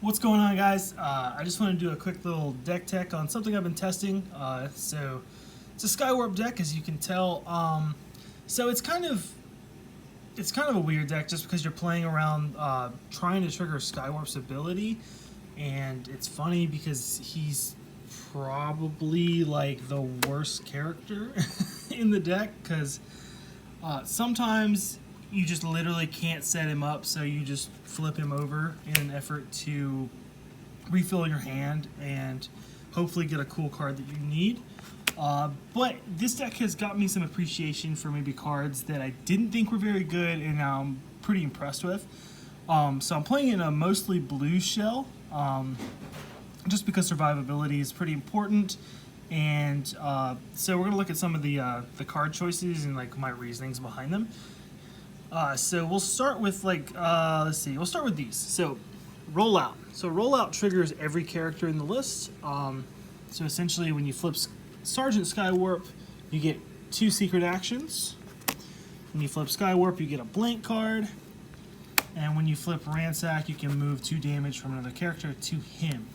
What's going on, guys? I just want to do a quick little deck tech on something I've been testing. So it's a Skywarp deck, as you can tell. So it's kind of a weird deck just because you're playing around trying to trigger Skywarp's ability, and it's funny because he's probably like the worst character in the deck because sometimes you just literally can't set him up, so you just flip him over in an effort to refill your hand and hopefully get a cool card that you need. But this deck has got me some appreciation for maybe cards that I didn't think were very good and now I'm pretty impressed with. So I'm playing in a mostly blue shell, just because survivability is pretty important. And so we're going to look at some of the card choices and like my reasonings behind them. So we'll start with let's see, we'll start with these. So rollout. So rollout triggers every character in the list. So essentially when you flip Sergeant Skywarp, you get 2 secret actions. When you flip Skywarp, you get a blank card. And when you flip Ransack, you can move 2 damage from another character to him.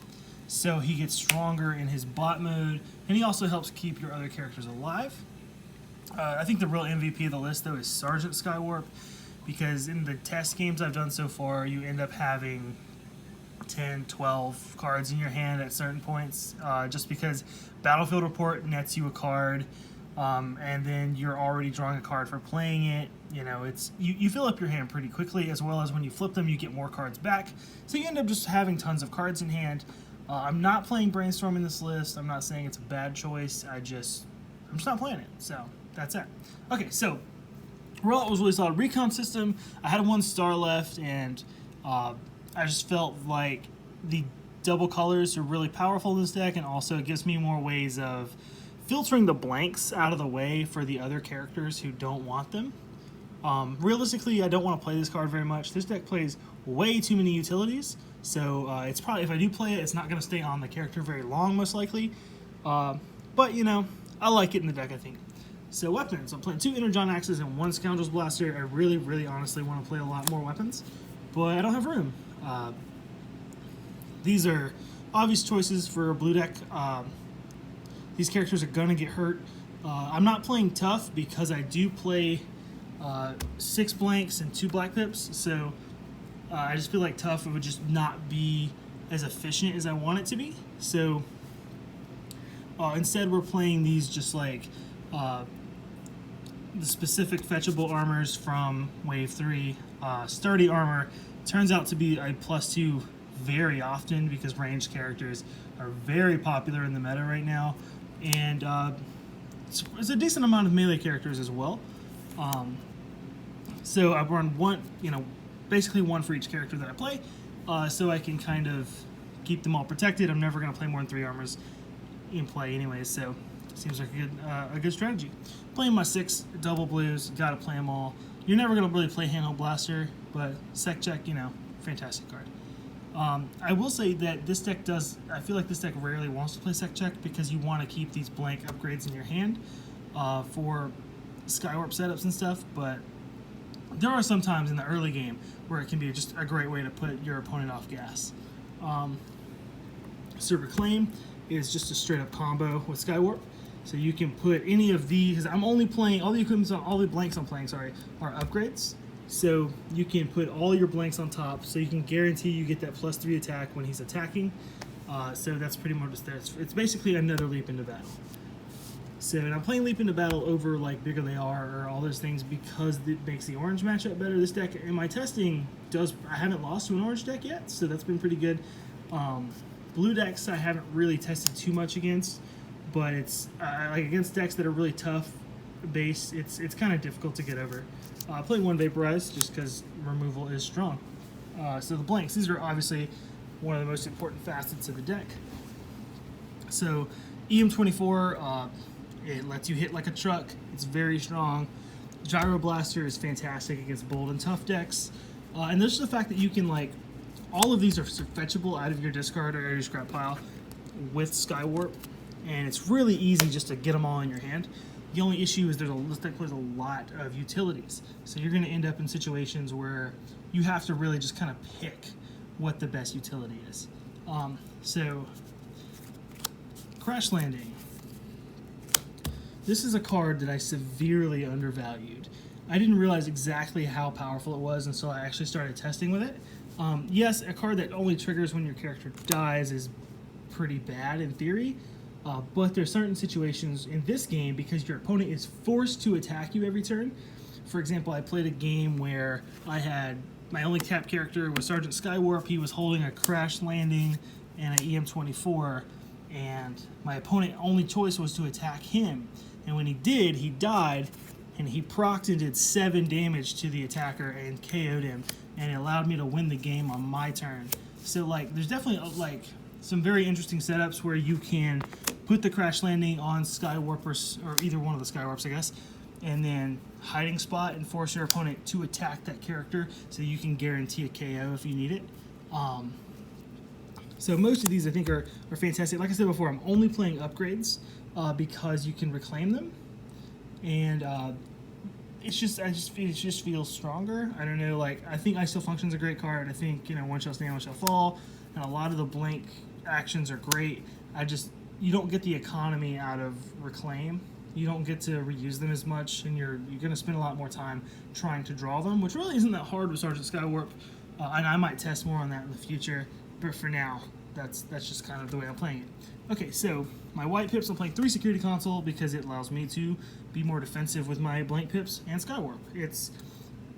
So he gets stronger in his bot mode, and he also helps keep your other characters alive. I think the real MVP of the list, though, is Sergeant Skywarp, because in the test games I've done so far, you end up having 10, 12 cards in your hand at certain points, just because Battlefield Report nets you a card, and then you're already drawing a card for playing it. You know, you fill up your hand pretty quickly, as well as when you flip them, you get more cards back. So you end up just having tons of cards in hand. I'm not playing Brainstorm in this list. I'm not saying it's a bad choice. I'm just not playing it. So that's it. Okay, so rollout was really solid. Recon system, I had 1 star left, and I just felt like the double colors are really powerful in this deck, and also it gives me more ways of filtering the blanks out of the way for the other characters who don't want them. Realistically, I don't want to play this card very much. This deck plays way too many utilities, so it's probably, if I do play it, it's not going to stay on the character very long, most likely. But, you know, I like it in the deck, I think. So weapons, I'm playing 2 Energon Axes and 1 Scoundrel's Blaster. I really honestly want to play a lot more weapons, but I don't have room. These are obvious choices for a blue deck. These characters are going to get hurt. I'm not playing tough because I do play 6 blanks and 2 black pips, so I just feel like tough would just not be as efficient as I want it to be. So instead we're playing these just like the specific fetchable armors from Wave 3. Sturdy armor turns out to be a +2 very often because ranged characters are very popular in the meta right now, and it's a decent amount of melee characters as well. So I run 1, basically 1 for each character that I play, so I can kind of keep them all protected. I'm never going to play more than 3 armors in play anyways, so it seems like a good strategy. Playing my 6 double blues, gotta play them all. You're never going to really play Handheld Blaster, but Sec Check, fantastic card. I will say that this deck I feel like this deck rarely wants to play Sec Check because you want to keep these blank upgrades in your hand for Skywarp setups and stuff, but there are some times in the early game where it can be just a great way to put your opponent off gas. Super Claim is just a straight up combo with Skywarp. So you can put any of these, because I'm only playing, all the blanks I'm playing, are upgrades. So you can put all your blanks on top, so you can guarantee you get that +3 attack when he's attacking. So that's pretty much there. It's basically another Leap into Battle. So, and I'm playing Leap into Battle over like Bigger They Are or all those things because it makes the orange matchup better. This deck, in my testing, I haven't lost to an orange deck yet, so that's been pretty good. Blue decks I haven't really tested too much against, but it's like against decks that are really tough base, it's kind of difficult to get over. Playing 1 Vaporize just because removal is strong. So the blanks, these are obviously one of the most important facets of the deck. So EM24, it lets you hit like a truck. It's very strong. Gyro Blaster is fantastic against bold and tough decks. And there's the fact that you can all of these are fetchable out of your discard or your scrap pile with Skywarp, and it's really easy just to get them all in your hand. The only issue is this deck plays a lot of utilities, so you're going to end up in situations where you have to really just kind of pick what the best utility is. So, Crash Landing. This is a card that I severely undervalued. I didn't realize exactly how powerful it was until I actually started testing with it. Yes, a card that only triggers when your character dies is pretty bad in theory, but there's certain situations in this game because your opponent is forced to attack you every turn. For example, I played a game where I had my only cap character was Sergeant Skywarp. He was holding a Crash Landing and an EM-24, and my opponent's only choice was to attack him. And when he did, he died, and he procced and did 7 damage to the attacker and KO'd him, and it allowed me to win the game on my turn. So like, there's definitely like some very interesting setups where you can put the Crash Landing on Skywarp or either one of the Skywarps, I guess, and then hiding spot and force your opponent to attack that character so you can guarantee a KO if you need it. So most of these I think are fantastic. Like I said before, I'm only playing upgrades because you can reclaim them, and it just feels stronger. I don't know, like I think I Still Function's a great card. I think, you know, One Shall Stand, One Shall Fall, and a lot of the blank actions are great. You don't get the economy out of reclaim. You don't get to reuse them as much, and you're going to spend a lot more time trying to draw them, which really isn't that hard with Sergeant Skywarp, and I might test more on that in the future, but for now, that's just kind of the way I'm playing it. Okay, so my white pips, I'm playing 3 Security Console because it allows me to be more defensive with my blank pips and Skywarp.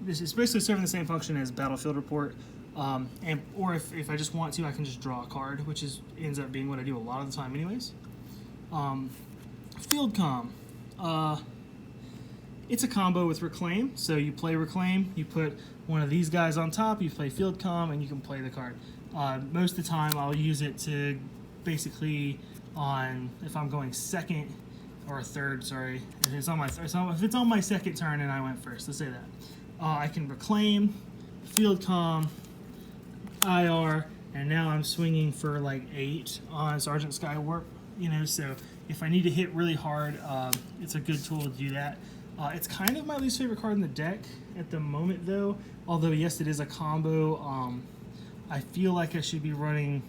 This is basically serving the same function as Battlefield Report, or if I just want to, I can just draw a card, which ends up being what I do a lot of the time anyways. Field Comm. It's a combo with Reclaim, so you play Reclaim, you put one of these guys on top, you play Field Comm, and you can play the card. Most of the time I'll use it to basically if I'm going second or third, sorry, if it's on my second turn and I went first, let's say that. I can Reclaim, Field Comm, IR, and now I'm swinging for like 8 on Sergeant Skywarp, you know, so if I need to hit really hard, it's a good tool to do that. It's kind of my least favorite card in the deck at the moment, though. Although, yes, it is a combo. I feel like I should be running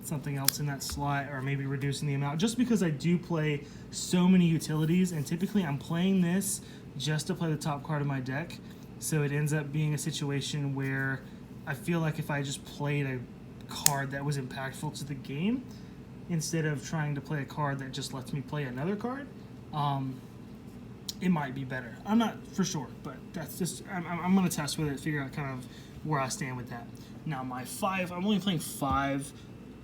something else in that slot, or maybe reducing the amount, just because I do play so many utilities, and typically I'm playing this just to play the top card of my deck. So it ends up being a situation where I feel like if I just played a card that was impactful to the game, instead of trying to play a card that just lets me play another card, it might be better. I'm not for sure, but that's just, I'm going to test with it, figure out kind of where I stand with that. Now I'm only playing 5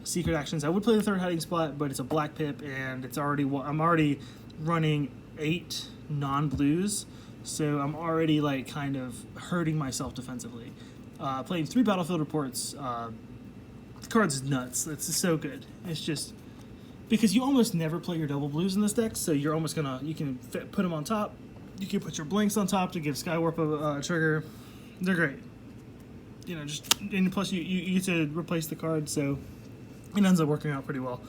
secret actions. I would play the 3rd hiding spot, but it's a black pip, and I'm already running 8 non-blues, so I'm already like kind of hurting myself defensively. Playing 3 Battlefield Reports, the card's nuts. It's so good. It's just because you almost never play your double blues in this deck, so you're almost you can put them on top. You can put your blanks on top to give Skywarp a trigger. They're great. You know, and plus you get to replace the card, so it ends up working out pretty well.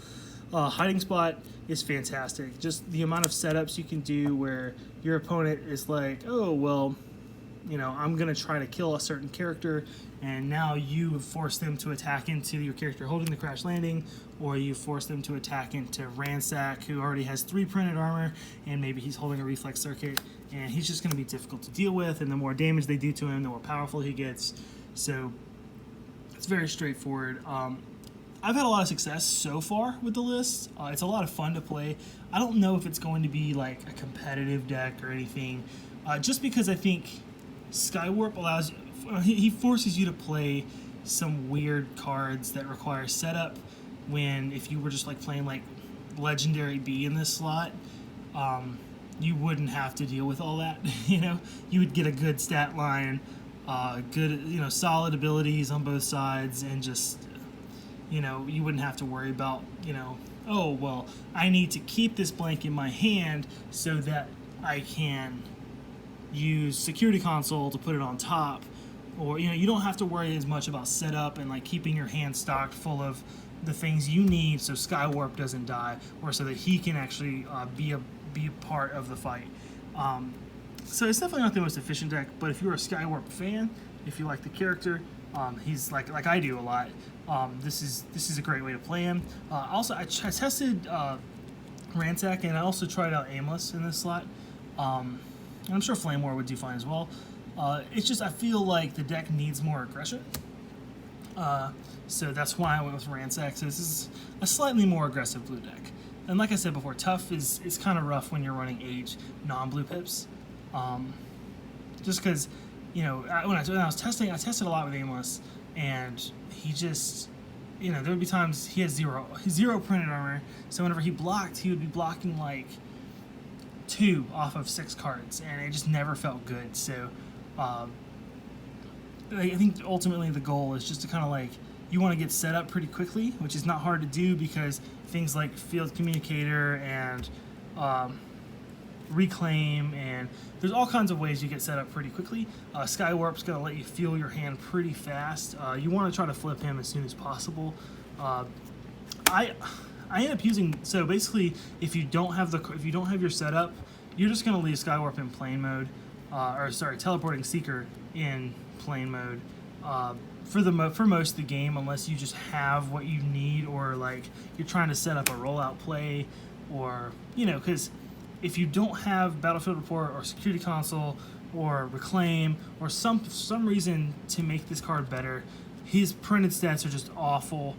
Hiding spot is fantastic. Just the amount of setups you can do where your opponent is like, oh, well, you know, I'm going to try to kill a certain character, and now you force them to attack into your character holding the Crash Landing, or you force them to attack into Ransack, who already has 3 printed armor, and maybe he's holding a reflex circuit, and he's just going to be difficult to deal with, and the more damage they do to him, the more powerful he gets. So it's very straightforward. I've had a lot of success so far with the list. It's a lot of fun to play. I don't know if it's going to be like a competitive deck or anything, just because I think Skywarp he forces you to play some weird cards that require setup, when if you were just like playing like Legendary B in this slot, you wouldn't have to deal with all that. You know, you would get a good stat line, good, you know, solid abilities on both sides, and just, you know, you wouldn't have to worry about, you know, oh, well, I need to keep this blank in my hand so that I can use Security Console to put it on top. Or, you know, you don't have to worry as much about setup and like keeping your hand stocked full of the things you need so Skywarp doesn't die, or so that he can actually be a part of the fight. So it's definitely not the most efficient deck, but if you're a Skywarp fan, if you like the character, He's like I do a lot. This is a great way to play him. Also, I tested Ransack, and I also tried out Aimless in this slot. And I'm sure Flame War would do fine as well. It's just I feel like the deck needs more aggression. So that's why I went with Ransack. So this is a slightly more aggressive blue deck. And like I said before, Tough is kind of rough when you're running 8 non-blue pips. Just because, you know, when I was testing, I tested a lot with Aimless, and he just, you know, there would be times he has zero printed armor. So whenever he blocked, he would be blocking like 2 off of 6 cards, and it just never felt good. So I think ultimately the goal is just to kind of like, you want to get set up pretty quickly, which is not hard to do because things like Field Communicator and Reclaim, and there's all kinds of ways you get set up pretty quickly. Skywarp's going to let you feel your hand pretty fast. You want to try to flip him as soon as possible. I end up using, so basically if you don't have your setup, you're just going to leave Skywarp in plane mode, Teleporting Seeker in plane mode for most of the game, unless you just have what you need, or like you're trying to set up a rollout play, or, you know, because if you don't have Battlefield Report or Security Console or Reclaim or some reason to make this card better, his printed stats are just awful.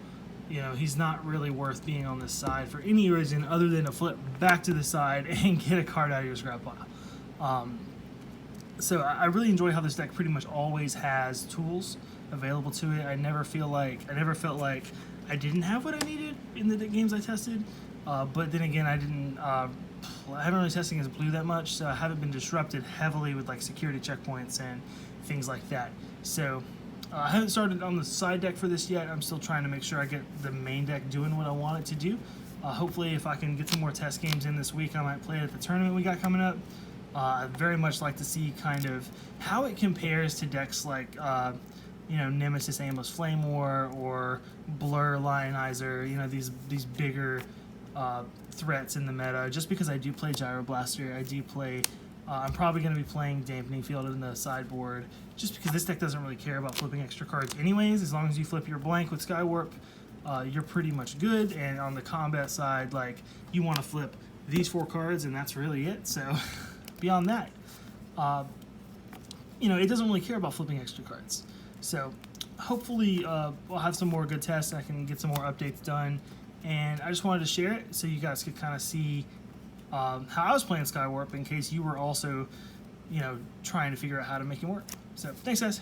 You know, he's not really worth being on this side for any reason other than to flip back to the side and get a card out of your scrap pile. So I really enjoy how this deck pretty much always has tools available to it. I never felt like I didn't have what I needed in the games I tested. But then again, I haven't really tested against blue that much, so I haven't been disrupted heavily with like security checkpoints and things like that. So I haven't started on the side deck for this yet. I'm still trying to make sure I get the main deck doing what I want it to do. Hopefully, if I can get some more test games in this week, I might play it at the tournament we got coming up. I'd very much like to see kind of how it compares to decks like you know, Nemesis Aimless Flame War or Blur Lionizer, you know, these bigger threats in the meta. Just because I do play Gyro Blaster, I do play, I'm probably going to be playing Dampening Field in the sideboard, just because this deck doesn't really care about flipping extra cards anyways. As long as you flip your blank with Skywarp, you're pretty much good. And on the combat side, like, you want to flip these 4 cards, and that's really it. So beyond that, you know, it doesn't really care about flipping extra cards. So hopefully we'll have some more good tests. I can get some more updates done. And I just wanted to share it so you guys could kind of see how I was playing Skywarp, in case you were also, you know, trying to figure out how to make it work. So thanks, guys.